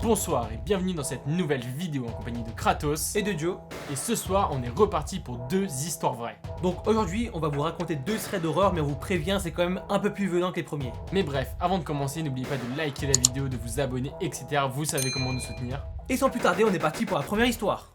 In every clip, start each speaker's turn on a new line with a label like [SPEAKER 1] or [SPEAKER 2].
[SPEAKER 1] Bonsoir et bienvenue dans cette nouvelle vidéo en compagnie de Kratos
[SPEAKER 2] et de Joe.
[SPEAKER 1] Et ce soir on est reparti pour deux histoires vraies.
[SPEAKER 2] Donc aujourd'hui on va vous raconter deux threads d'horreur, mais on vous prévient, c'est quand même un peu plus violent que les premiers.
[SPEAKER 1] Mais bref, avant de commencer, n'oubliez pas de liker la vidéo, de vous abonner, etc. Vous savez comment nous soutenir.
[SPEAKER 2] Et sans plus tarder, on est parti pour la première histoire.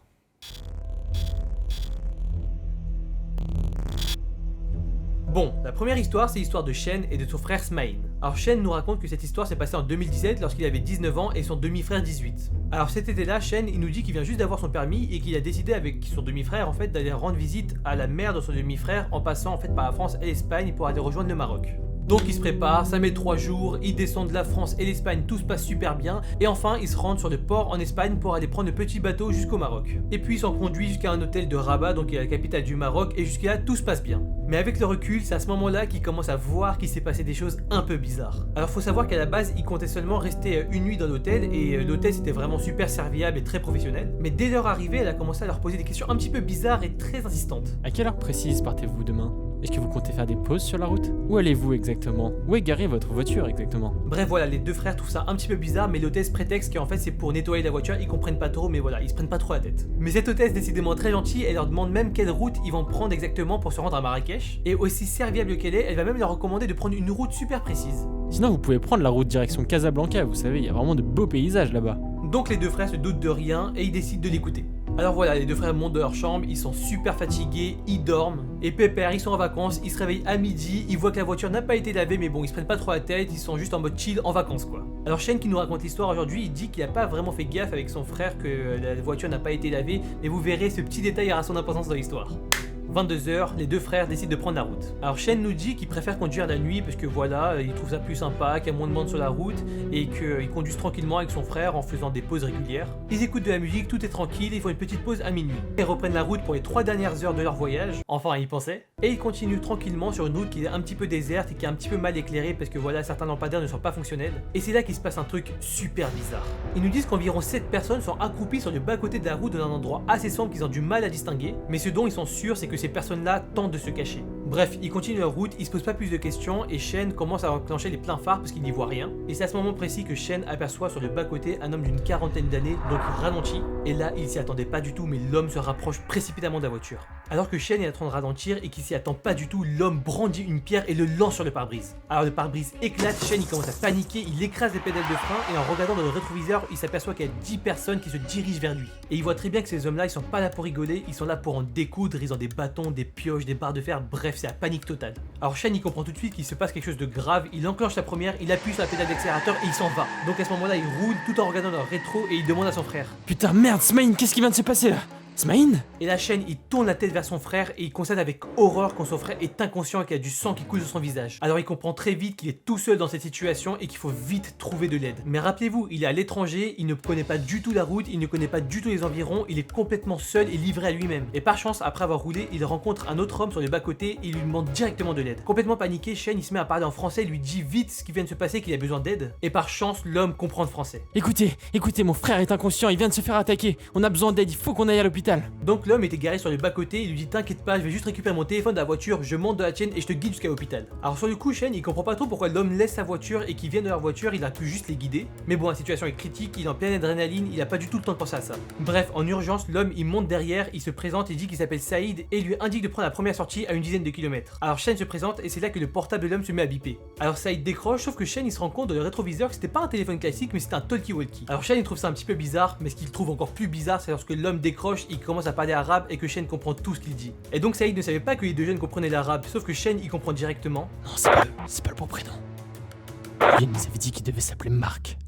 [SPEAKER 2] Bon, la première histoire, c'est l'histoire de Shen et de son frère Smaïn. Alors Shen nous raconte que cette histoire s'est passée en 2017 lorsqu'il avait 19 ans et son demi-frère 18. Alors cet été-là, Shen, il nous dit qu'il vient juste d'avoir son permis et qu'il a décidé avec son demi-frère en fait d'aller rendre visite à la mère de son demi-frère en passant en fait par la France et l'Espagne pour aller rejoindre le Maroc. Donc il se prépare, ça met 3 jours, il descend de la France et l'Espagne, tout se passe super bien, et enfin il se rend sur le port en Espagne pour aller prendre le petit bateau jusqu'au Maroc. Et puis il s'en conduit jusqu'à un hôtel de Rabat, donc qui est la capitale du Maroc, et jusqu'à là tout se passe bien. Mais avec le recul, c'est à ce moment-là qu'il commence à voir qu'il s'est passé des choses un peu bizarres. Alors faut savoir qu'à la base, il comptait seulement rester une nuit dans l'hôtel, et l'hôtel c'était vraiment super serviable et très professionnel. Mais dès leur arrivée, elle a commencé à leur poser des questions un petit peu bizarres et très insistantes.
[SPEAKER 1] À quelle heure précise partez-vous demain ? Est-ce que vous comptez faire des pauses sur la route ? Où allez-vous exactement ? Où est garée votre voiture exactement ?
[SPEAKER 2] Bref voilà, les deux frères trouvent ça un petit peu bizarre, mais l'hôtesse prétexte qu'en fait c'est pour nettoyer la voiture, ils comprennent pas trop, mais voilà, ils se prennent pas trop la tête. Mais cette hôtesse décidément très gentille, elle leur demande même quelle route ils vont prendre exactement pour se rendre à Marrakech, et aussi serviable qu'elle est, elle va même leur recommander de prendre une route super précise.
[SPEAKER 1] Sinon vous pouvez prendre la route direction Casablanca, vous savez, il y a vraiment de beaux paysages là-bas.
[SPEAKER 2] Donc les deux frères se doutent de rien et ils décident de l'écouter. Alors voilà, les deux frères montent de leur chambre, ils sont super fatigués, ils dorment, et pépère, ils sont en vacances, ils se réveillent à midi, ils voient que la voiture n'a pas été lavée, mais bon, ils se prennent pas trop la tête, ils sont juste en mode chill en vacances quoi. Alors Shen qui nous raconte l'histoire aujourd'hui, il dit qu'il a pas vraiment fait gaffe avec son frère que la voiture n'a pas été lavée, mais vous verrez, ce petit détail aura son importance dans l'histoire. 22h, les deux frères décident de prendre la route. Alors Shen nous dit qu'il préfère conduire la nuit parce que voilà, il trouve ça plus sympa, qu'il y a moins de monde sur la route et qu'ils conduisent tranquillement avec son frère en faisant des pauses régulières. Ils écoutent de la musique, tout est tranquille, ils font une petite pause à minuit. Ils reprennent la route pour les 3 dernières heures de leur voyage, enfin ils pensaient, et ils continuent tranquillement sur une route qui est un petit peu déserte et qui est un petit peu mal éclairée parce que voilà, certains lampadaires ne sont pas fonctionnels. Et c'est là qu'il se passe un truc super bizarre. Ils nous disent qu'environ 7 personnes sont accroupies sur le bas-côté de la route dans un endroit assez sombre qu'ils ont du mal à distinguer, mais ce dont ils sont sûrs c'est que ces personnes-là tentent de se cacher. Bref, ils continuent leur route, ils se posent pas plus de questions et Shen commence à enclencher les pleins phares parce qu'il n'y voit rien. Et c'est à ce moment précis que Shen aperçoit sur le bas-côté un homme d'une quarantaine d'années, donc il ralentit. Et là, il s'y attendait pas du tout, mais l'homme se rapproche précipitamment de la voiture. Alors que Shen est en train de ralentir et qu'il s'y attend pas du tout, l'homme brandit une pierre et le lance sur le pare-brise. Alors le pare-brise éclate, Shen il commence à paniquer, il écrase les pédales de frein et en regardant dans le rétroviseur, il s'aperçoit qu'il y a 10 personnes qui se dirigent vers lui. Et il voit très bien que ces hommes-là, ils sont pas là pour rigoler, ils sont là pour en découdre, ils ont des bâtons, des pioches, des barres de fer, bref, c'est la panique totale. Alors Shen il comprend tout de suite qu'il se passe quelque chose de grave, il enclenche la première, il appuie sur la pédale d'accélérateur et il s'en va. Donc à ce moment-là, il roule tout en regardant dans le rétro et il demande à son frère.
[SPEAKER 1] Putain merde, Smaïn, qu'est-ce qui vient de se passer là ? Smaïn ?
[SPEAKER 2] Et là, Shen, il tourne la tête vers son frère et il constate avec horreur quand son frère est inconscient et qu'il y a du sang qui coule sur son visage. Alors il comprend très vite qu'il est tout seul dans cette situation et qu'il faut vite trouver de l'aide. Mais rappelez-vous, il est à l'étranger, il ne connaît pas du tout la route, il ne connaît pas du tout les environs, il est complètement seul et livré à lui-même. Et par chance, après avoir roulé, il rencontre un autre homme sur le bas-côté et il lui demande directement de l'aide. Complètement paniqué, Shen, il se met à parler en français, il lui dit vite ce qui vient de se passer, qu'il a besoin d'aide. Et par chance, l'homme comprend le français.
[SPEAKER 1] Écoutez, mon frère est inconscient, il vient de se faire attaquer. On a besoin d'aide, il faut qu'on aille à l'hôpital.
[SPEAKER 2] Donc l'homme était garé sur le bas-côté, il lui dit t'inquiète pas, je vais juste récupérer mon téléphone de la voiture, je monte de la tienne et je te guide jusqu'à l'hôpital. Alors sur le coup, Shen il comprend pas trop pourquoi l'homme laisse sa voiture et qu'il vient de leur voiture, il a pu juste les guider. Mais bon, la situation est critique, il est en pleine adrénaline, il a pas du tout le temps de penser à ça. Bref, en urgence, l'homme il monte derrière, il se présente et dit qu'il s'appelle Saïd et il lui indique de prendre la première sortie à une dizaine de kilomètres. Alors Shen se présente et c'est là que le portable de l'homme se met à biper. Alors Saïd décroche, sauf que Shen il se rend compte dans le rétroviseur que c'était pas un téléphone classique mais c'était un talkie-walkie. Alors Shen il trouve ça un petit peu bizarre, mais ce qu'il trouve encore plus bizarre c'est lorsque l'homme décroche, il commence à parler arabe et que Shen comprend tout ce qu'il dit. Et donc Saïd ne savait pas que les deux jeunes comprenaient l'arabe, sauf que Shen y comprend directement.
[SPEAKER 1] Non, c'est pas le bon prénom. Il nous avait dit qu'il devait s'appeler Marc.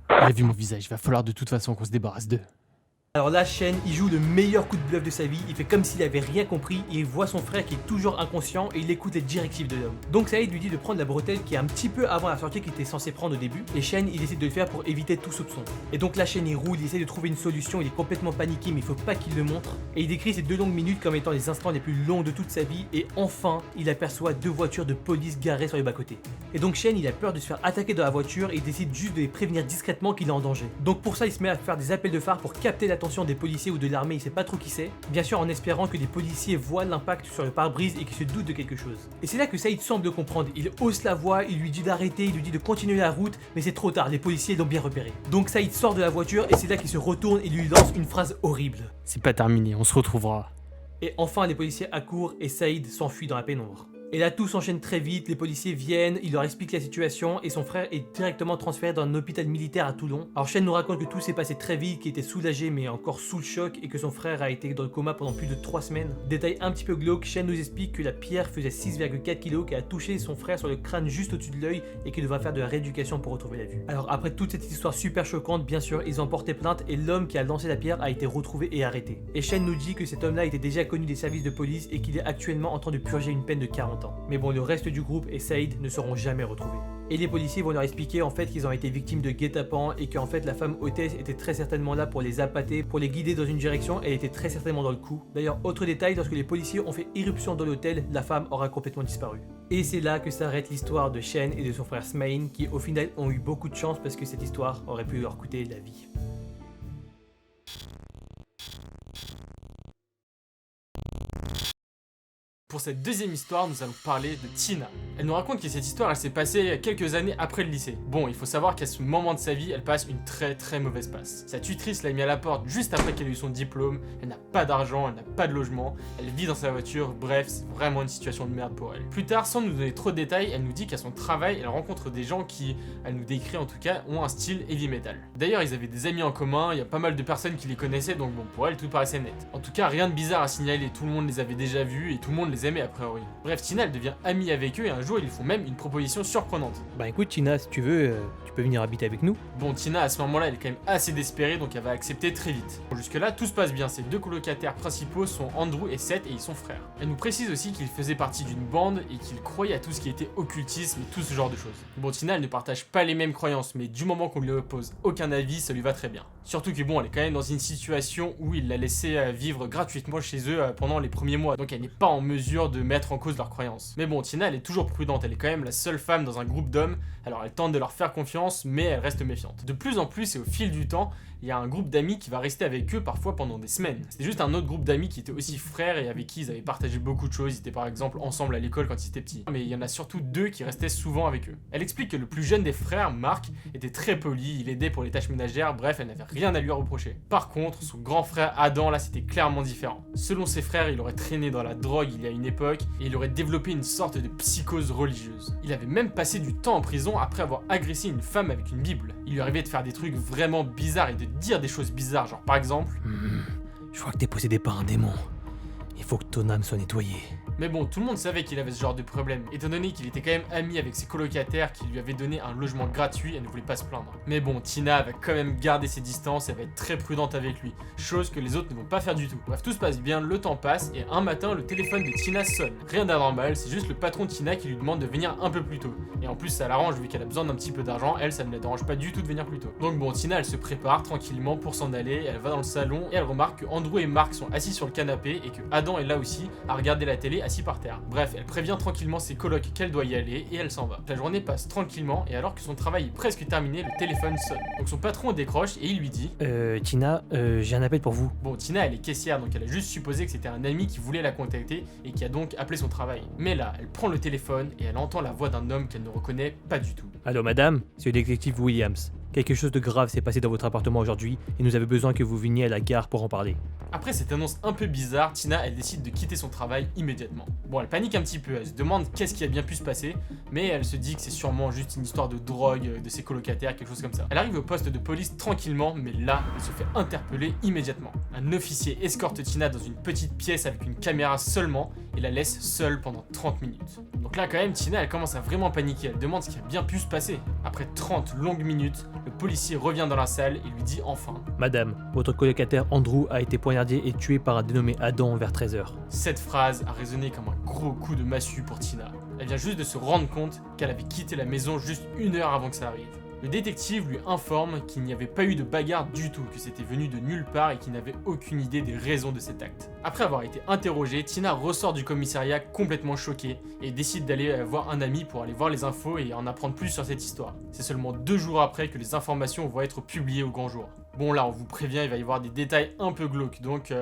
[SPEAKER 1] Il a vu mon visage, il va falloir de toute façon qu'on se débarrasse d'eux.
[SPEAKER 2] Alors là, Shen, il joue le meilleur coup de bluff de sa vie, il fait comme s'il avait rien compris, et il voit son frère qui est toujours inconscient et il écoute les directives de l'homme. Donc Saïd lui dit de prendre la bretelle qui est un petit peu avant la sortie qu'il était censé prendre au début, et Shen il décide de le faire pour éviter tout soupçon. Et donc là, Shen il roule, il essaie de trouver une solution, il est complètement paniqué mais il faut pas qu'il le montre, et il décrit ces 2 longues minutes comme étant les instants les plus longs de toute sa vie, et enfin, il aperçoit 2 voitures de police garées sur les bas-côtés. Et donc Shen il a peur de se faire attaquer dans la voiture et il décide juste de les prévenir discrètement qu'il est en danger. Donc pour ça, il se met à faire des appels de phare pour capter l'attention l'attention des policiers ou de l'armée, il sait pas trop qui c'est. Bien sûr en espérant que des policiers voient l'impact sur le pare-brise et qu'ils se doutent de quelque chose. Et c'est là que Saïd semble le comprendre. Il hausse la voix, il lui dit d'arrêter, il lui dit de continuer la route, mais c'est trop tard, les policiers l'ont bien repéré. Donc Saïd sort de la voiture et c'est là qu'il se retourne et lui lance une phrase horrible.
[SPEAKER 1] C'est pas terminé, on se retrouvera.
[SPEAKER 2] Et enfin les policiers accourent et Saïd s'enfuit dans la pénombre. Et là tout s'enchaîne très vite, les policiers viennent, il leur explique la situation et son frère est directement transféré dans un hôpital militaire à Toulon. Alors Shen nous raconte que tout s'est passé très vite, qu'il était soulagé mais encore sous le choc et que son frère a été dans le coma pendant plus de 3 semaines. Détail un petit peu glauque, Shen nous explique que la pierre faisait 6,4 kg, qu'elle a touché son frère sur le crâne juste au-dessus de l'œil et qu'il devra faire de la rééducation pour retrouver la vue. Alors après toute cette histoire super choquante, bien sûr, ils ont porté plainte et l'homme qui a lancé la pierre a été retrouvé et arrêté. Et Shen nous dit que cet homme-là était déjà connu des services de police et qu'il est actuellement en train de purger une peine de 40 ans. Mais bon, le reste du groupe et Saïd ne seront jamais retrouvés. Et les policiers vont leur expliquer en fait qu'ils ont été victimes de guet-apens et qu'en fait la femme hôtesse était très certainement là pour les appâter, pour les guider dans une direction, elle était très certainement dans le coup. D'ailleurs, autre détail, lorsque les policiers ont fait irruption dans l'hôtel, la femme aura complètement disparu. Et c'est là que s'arrête l'histoire de Shen et de son frère Smain qui au final ont eu beaucoup de chance parce que cette histoire aurait pu leur coûter la vie.
[SPEAKER 1] Pour cette deuxième histoire, nous allons parler de Tina. Elle nous raconte que cette histoire, elle s'est passée quelques années après le lycée. Bon, il faut savoir qu'à ce moment de sa vie, elle passe une très mauvaise passe. Sa tutrice l'a mis à la porte juste après qu'elle ait eu son diplôme, elle n'a pas d'argent, elle n'a pas de logement, elle vit dans sa voiture, bref, c'est vraiment une situation de merde pour elle. Plus tard, sans nous donner trop de détails, elle nous dit qu'à son travail, elle rencontre des gens qui, elle nous décrit en tout cas, ont un style heavy metal. D'ailleurs, ils avaient des amis en commun, il y a pas mal de personnes qui les connaissaient, donc bon, pour elle, tout paraissait net. En tout cas, rien de bizarre à signaler, tout le monde les avait déjà vus et tout le monde les aimait a priori. Bref, Tina elle devient amie avec eux et un jour ils lui font même une proposition surprenante.
[SPEAKER 2] Bah écoute Tina, si tu veux, tu peux venir habiter avec nous.
[SPEAKER 1] Bon, Tina à ce moment-là elle est quand même assez désespérée donc elle va accepter très vite. Bon, jusque là tout se passe bien, ses deux colocataires principaux sont Andrew et Seth et ils sont frères. Elle nous précise aussi qu'ils faisaient partie d'une bande et qu'ils croyaient à tout ce qui était occultisme et tout ce genre de choses. Bon, Tina elle ne partage pas les mêmes croyances mais du moment qu'on lui oppose aucun avis ça lui va très bien. Surtout que bon elle est quand même dans une situation où il l'a laissé vivre gratuitement chez eux pendant les premiers mois donc elle n'est pas en mesure de mettre en cause leurs croyances. Mais bon, Tina elle est toujours prudente, elle est quand même la seule femme dans un groupe d'hommes, alors elle tente de leur faire confiance mais elle reste méfiante. De plus en plus et au fil du temps, il y a un groupe d'amis qui va rester avec eux parfois pendant des semaines. C'était juste un autre groupe d'amis qui étaient aussi frères et avec qui ils avaient partagé beaucoup de choses, ils étaient par exemple ensemble à l'école quand ils étaient petits. Mais il y en a surtout deux qui restaient souvent avec eux. Elle explique que le plus jeune des frères, Marc, était très poli, il aidait pour les tâches ménagères, bref elle n'avait rien à lui reprocher. Par contre, son grand frère Adam là c'était clairement différent. Selon ses frères, il aurait traîné dans la drogue il y a une époque et il aurait développé une sorte de psychose religieuse. Il avait même passé du temps en prison après avoir agressé une femme avec une Bible. Il lui arrivait de faire des trucs vraiment bizarres et de dire des choses bizarres, genre par exemple
[SPEAKER 2] Je crois que t'es possédé par un démon. Il faut que ton âme soit nettoyée.
[SPEAKER 1] Mais bon, tout le monde savait qu'il avait ce genre de problème, étant donné qu'il était quand même ami avec ses colocataires qui lui avaient donné un logement gratuit et ne voulait pas se plaindre. Mais bon, Tina va quand même garder ses distances et va être très prudente avec lui, chose que les autres ne vont pas faire du tout. Bref, tout se passe bien, le temps passe et un matin, le téléphone de Tina sonne. Rien d'anormal, c'est juste le patron de Tina qui lui demande de venir un peu plus tôt. Et en plus, ça l'arrange vu qu'elle a besoin d'un petit peu d'argent, elle, ça ne la dérange pas du tout de venir plus tôt. Donc bon, Tina, elle se prépare tranquillement pour s'en aller, elle va dans le salon et elle remarque que Andrew et Mark sont assis sur le canapé et que Adam est là aussi à regarder la télé assis par terre. Bref, elle prévient tranquillement ses colocs qu'elle doit y aller et elle s'en va. La journée passe tranquillement et alors que son travail est presque terminé, le téléphone sonne. Donc son patron décroche et il lui dit
[SPEAKER 2] Tina, j'ai un appel pour vous.
[SPEAKER 1] Bon, Tina elle est caissière donc elle a juste supposé que c'était un ami qui voulait la contacter et qui a donc appelé son travail. Mais là, elle prend le téléphone et elle entend la voix d'un homme qu'elle ne reconnaît pas du tout.
[SPEAKER 2] Allô madame, c'est le détective Williams. Quelque chose de grave s'est passé dans votre appartement aujourd'hui et nous avons besoin que vous veniez à la gare pour en parler.
[SPEAKER 1] Après cette annonce un peu bizarre, Tina elle décide de quitter son travail immédiatement. Bon, elle panique un petit peu, elle se demande qu'est-ce qui a bien pu se passer, mais elle se dit que c'est sûrement juste une histoire de drogue, de ses colocataires, quelque chose comme ça. Elle arrive au poste de police tranquillement, mais là, elle se fait interpeller immédiatement. Un officier escorte Tina dans une petite pièce avec une caméra seulement et la laisse seule pendant 30 minutes. Donc là quand même, Tina elle commence à vraiment paniquer, elle demande ce qui a bien pu se passer. Après 30 longues minutes, le policier revient dans la salle et lui dit enfin
[SPEAKER 2] Madame, votre colocataire Andrew a été poignardé et tué par un dénommé Adam vers 13h.
[SPEAKER 1] Cette phrase a résonné comme un gros coup de massue pour Tina. Elle vient juste de se rendre compte qu'elle avait quitté la maison juste 1 heure avant que ça arrive. Le détective lui informe qu'il n'y avait pas eu de bagarre du tout, que c'était venu de nulle part et qu'il n'avait aucune idée des raisons de cet acte. Après avoir été interrogée, Tina ressort du commissariat complètement choquée et décide d'aller voir un ami pour aller voir les infos et en apprendre plus sur cette histoire. C'est seulement 2 jours après que les informations vont être publiées au grand jour. Bon là, on vous prévient, il va y avoir des détails un peu glauques, donc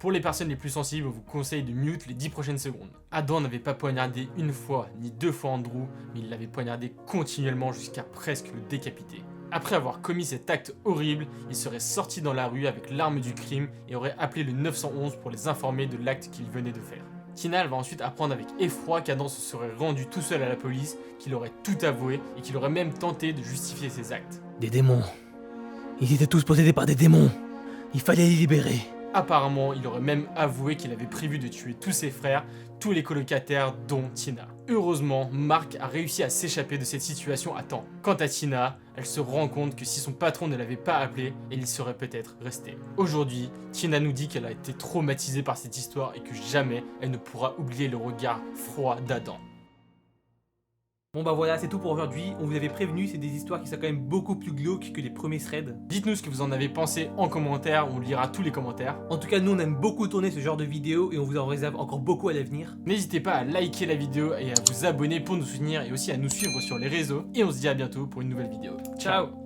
[SPEAKER 1] pour les personnes les plus sensibles, on vous conseille de mute les 10 prochaines secondes. Adam n'avait pas poignardé une fois, ni 2 fois Andrew, mais il l'avait poignardé continuellement jusqu'à presque le décapiter. Après avoir commis cet acte horrible, il serait sorti dans la rue avec l'arme du crime et aurait appelé le 911 pour les informer de l'acte qu'il venait de faire. Tina elle va ensuite apprendre avec effroi qu'Adam se serait rendu tout seul à la police, qu'il aurait tout avoué et qu'il aurait même tenté de justifier ses actes.
[SPEAKER 2] Des démons. Ils étaient tous possédés par des démons. Il fallait les libérer.
[SPEAKER 1] Apparemment, il aurait même avoué qu'il avait prévu de tuer tous ses frères, tous les colocataires, dont Tina. Heureusement, Mark a réussi à s'échapper de cette situation à temps. Quant à Tina, elle se rend compte que si son patron ne l'avait pas appelé, elle y serait peut-être restée. Aujourd'hui, Tina nous dit qu'elle a été traumatisée par cette histoire et que jamais elle ne pourra oublier le regard froid d'Adam. Bon bah voilà, c'est tout pour aujourd'hui. On vous avait prévenu, c'est des histoires qui sont quand même beaucoup plus glauques que les premiers threads. Dites-nous ce que vous en avez pensé en commentaire, on lira tous les commentaires.
[SPEAKER 2] En tout cas, nous on aime beaucoup tourner ce genre de vidéos et on vous en réserve encore beaucoup à l'avenir.
[SPEAKER 1] N'hésitez pas à liker la vidéo et à vous abonner pour nous soutenir et aussi à nous suivre sur les réseaux. Et on se dit à bientôt pour une nouvelle vidéo. Ciao.